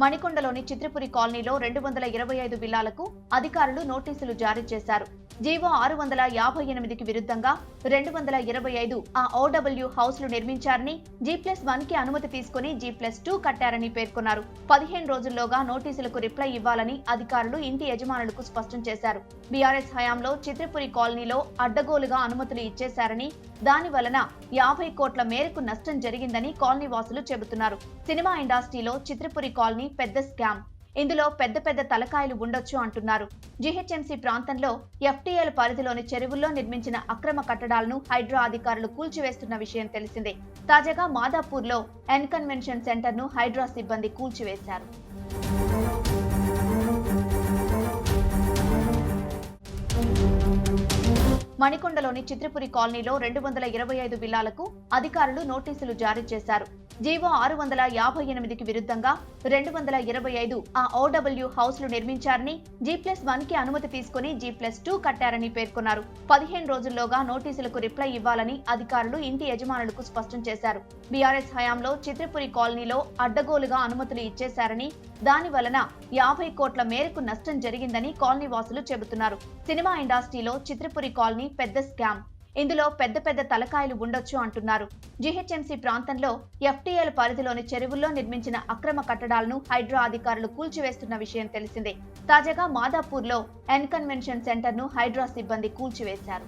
మణికొండలోని చిత్రపురి కాలనీలో 225 విల్లాలకు అధికారులు నోటీసులు జారీ చేశారు. జీవో 658కి విరుద్ధంగా 225 ఆ ఓడబ్ల్యూ హౌస్లు నిర్మించారని, G+1 కి అనుమతి తీసుకుని G+2 కట్టారని పేర్కొన్నారు. 15 రోజుల్లోగా నోటీసులకు రిప్లై ఇవ్వాలని అధికారులు ఇంటి యజమానులకు స్పష్టం చేశారు. బీఆర్ఎస్ హయాంలో చిత్రపురి కాలనీలో అడ్డగోలుగా అనుమతులు ఇచ్చేశారని, దాని వలన 50 కోట్ల మేరకు నష్టం జరిగిందని కాలనీ వాసులు చెబుతున్నారు. సినిమా ఇండస్ట్రీలో చిత్రపురి కాలనీ పెద్ద స్కామ్. ఇందులో పెద్ద పెద్ద తలకాయలు ఉండొచ్చు అంటున్నారు. జీహెచ్ఎంసీ ప్రాంతంలో FTL పరిధిలోని చెరువుల్లో నిర్మించిన అక్రమ కట్టడాలను హైడ్రా అధికారులు కూల్చివేస్తున్న విషయం తెలిసిందే. తాజాగా మాదాపూర్లో ఎన్ కన్వెన్షన్ సెంటర్ను హైడ్రా సిబ్బంది కూల్చివేశారు. మణికొండలోని చిత్రపురి కాలనీలో 225 విల్లాలకు అధికారులు నోటీసులు జారీ చేశారు. జీవో 658కి విరుద్ధంగా 225 ఆ ఓడబ్ల్యూ హౌస్లు నిర్మించారని, G+1 కి అనుమతి తీసుకుని G+2 కట్టారని పేర్కొన్నారు. 15 రోజుల్లోగా నోటీసులకు రిప్లై ఇవ్వాలని అధికారులు ఇంటి యజమానులకు స్పష్టం చేశారు. బీఆర్ఎస్ హయాంలో చిత్రపురి కాలనీలో అడ్డగోలుగా అనుమతులు ఇచ్చేశారని, దాని వలన 50 కోట్ల మేరకు నష్టం జరిగిందని కాలనీ వాసులు చెబుతున్నారు. సినిమా ఇండస్ట్రీలో చిత్రపురి కాలనీ పెద్ద స్కామ్. ఇందులో పెద్ద పెద్ద తలకాయలు ఉండొచ్చు అంటున్నారు. జీహెచ్ఎంసీ ప్రాంతంలో FTL పరిధిలోని చెరువుల్లో నిర్మించిన అక్రమ కట్టడాలను హైడ్రా అధికారులు కూల్చివేస్తున్న విషయం తెలిసిందే. తాజాగా మాదాపూర్లో ఎన్ కన్వెన్షన్ సెంటర్ను హైడ్రా సిబ్బంది కూల్చివేశారు.